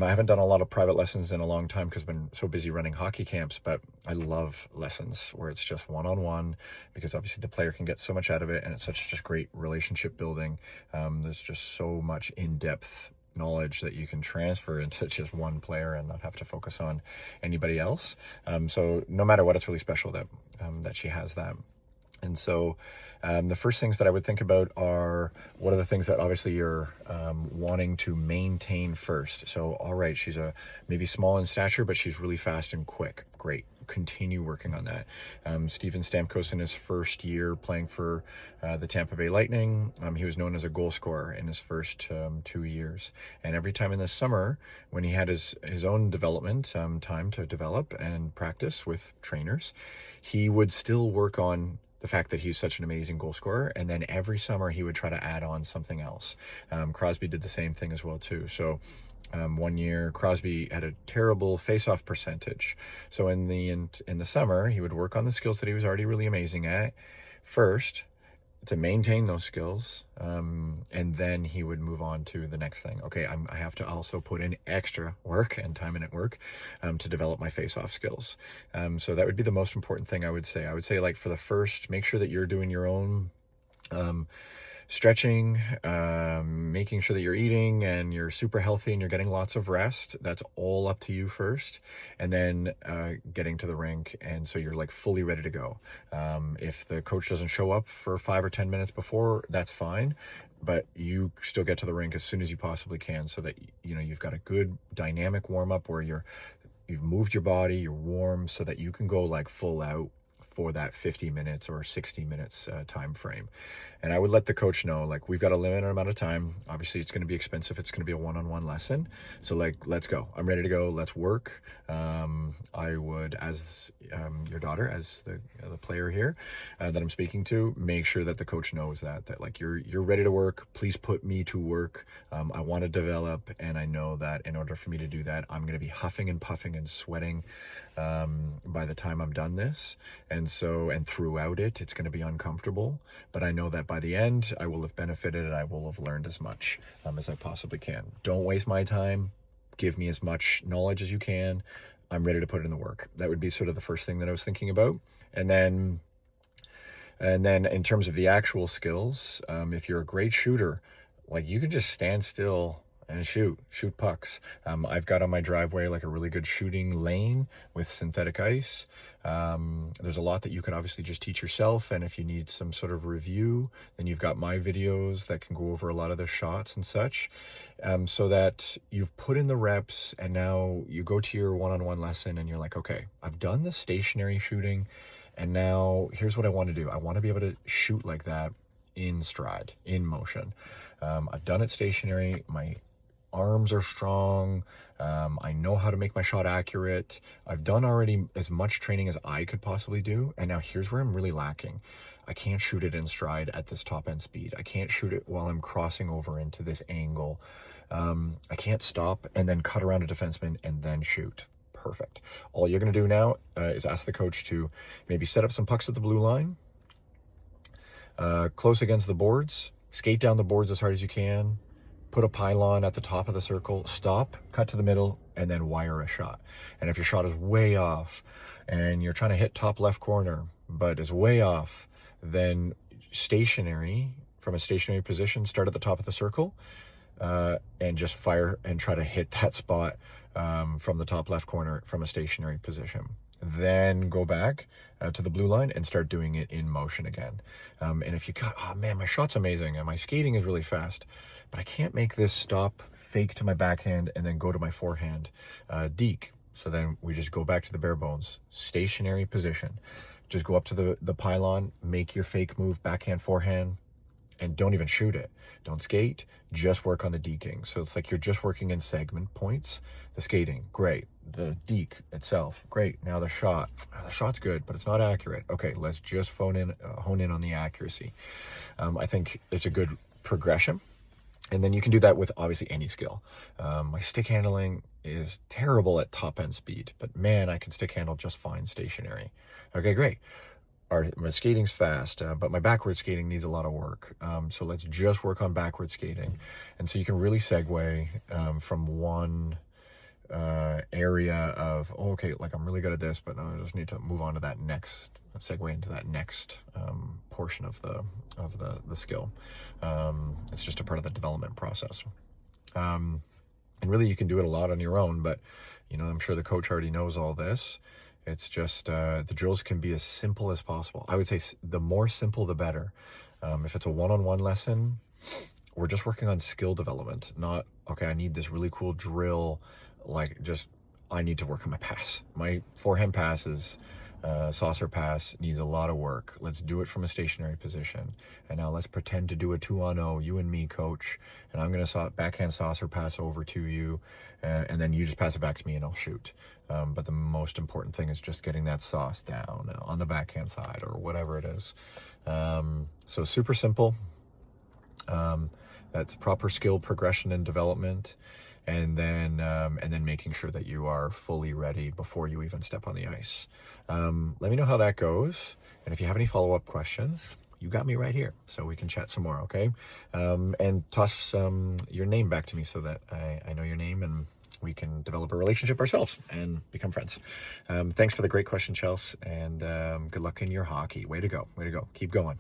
I haven't done a lot of private lessons in a long time because I've been so busy running hockey camps, but I love lessons where it's just one-on-one, because obviously the player can get so much out of it, and it's such just great relationship building. There's just so much in-depth knowledge that you can transfer into just one player and not have to focus on anybody else. So no matter what, it's really special that she has that. And so the first things that I would think about are, what are the things that obviously you're wanting to maintain first? So, all right, she's maybe small in stature, but she's really fast and quick. Great. Continue working on that. Steven Stamkos, in his first year playing for the Tampa Bay Lightning, he was known as a goal scorer in his first 2 years. And every time in the summer, when he had his own development time to develop and practice with trainers, he would still work on the fact that he's such an amazing goal scorer, and then every summer he would try to add on something else. Crosby did the same thing as well too. So one year Crosby had a terrible face-off percentage, so in the summer he would work on the skills that he was already really amazing at first, to maintain those skills, and then he would move on to the next thing. Okay, I have to also put in extra work and time in at work to develop my face-off skills. So that would be the most important thing I would say. I would say, like, for the first, make sure that you're doing your own stretching, making sure that you're eating and you're super healthy and you're getting lots of rest. That's all up to you first, and then getting to the rink, and so you're like fully ready to go. If the coach doesn't show up for 5 or 10 minutes before, that's fine, but you still get to the rink as soon as you possibly can, so that you've got a good dynamic warm-up where you've moved your body, you're warm, so that you can go like full out for that 50 minutes or 60 minutes time frame. And I would let the coach know, like, we've got a limited amount of time. Obviously it's going to be expensive. It's going to be a one-on-one lesson. So, like, let's go. I'm ready to go. Let's work. I would, as your daughter, as the player here that I'm speaking to, make sure that the coach knows that like you're ready to work. Please put me to work. I want to develop, and I know that in order for me to do that, I'm going to be huffing and puffing and sweating by the time I'm done this. And throughout it's going to be uncomfortable, but I know that by the end I will have benefited and I will have learned as much as I possibly can. Don't waste my time. Give me as much knowledge as you can. I'm ready to put in the work. That would be sort of the first thing that I was thinking about. And then in terms of the actual skills, if you're a great shooter, like, you can just stand still and shoot pucks. I've got on my driveway like a really good shooting lane with synthetic ice. There's a lot that you can obviously just teach yourself, and if you need some sort of review, then you've got my videos that can go over a lot of the shots and such, so that you've put in the reps, and now you go to your one-on-one lesson and you're like, okay, I've done the stationary shooting, and now here's what I want to do. I want to be able to shoot like that in stride, in motion. I've done it stationary. My arms are strong. I know how to make my shot accurate. I've done already as much training as I could possibly do. And now here's where I'm really lacking. I can't shoot it in stride at this top end speed. I can't shoot it while I'm crossing over into this angle. I can't stop and then cut around a defenseman and then shoot. Perfect. All you're going to do now is ask the coach to maybe set up some pucks at the blue line, close against the boards, skate down the boards as hard as you can, put a pylon at the top of the circle, stop, cut to the middle, and then wire a shot. And if your shot is way off and you're trying to hit top left corner, but is way off, then from a stationary position, start at the top of the circle and just fire and try to hit that spot from the top left corner from a stationary position. Then go back to the blue line and start doing it in motion again. And if you got, oh man, my shot's amazing and my skating is really fast, but I can't make this stop, fake to my backhand, and then go to my forehand deke. So then we just go back to the bare bones, stationary position. Just go up to the pylon, make your fake move, backhand, forehand, and don't even shoot it. Don't skate, just work on the deking. So it's like you're just working in segment points. The skating, great. The deke itself, great. Now the shot. The shot's good, but it's not accurate. Okay, let's just hone in on the accuracy. I think it's a good progression. And then you can do that with obviously any skill. My stick handling is terrible at top end speed, but man, I can stick handle just fine stationary. Okay, great. My skating's fast, but my backward skating needs a lot of work. So let's just work on backward skating. And so you can really segue from one area of, oh, okay, like I'm really good at this, but I just need to move on to that next, segue into that next portion of the skill. It's just a part of the development process. And really you can do it a lot on your own, but I'm sure the coach already knows all this. It's just the drills can be as simple as possible. I would say the more simple, the better. If it's a one-on-one lesson, we're just working on skill development, not, okay, I need this really cool drill, like just, I need to work on my pass. My forehand passes, saucer pass needs a lot of work. Let's do it from a stationary position. And now let's pretend to do a 2-on-0, you and me, coach, and I'm going to backhand saucer pass over to you, and then you just pass it back to me and I'll shoot. But the most important thing is just getting that sauce down on the backhand side or whatever it is. So super simple. That's proper skill progression and development, and then making sure that you are fully ready before you even step on the ice. Let me know how that goes, and if you have any follow-up questions, you got me right here, so we can chat some more, okay? And toss your name back to me so that I know your name and we can develop a relationship ourselves and become friends. Thanks for the great question, Chelsea, and good luck in your hockey. Way to go. Keep going.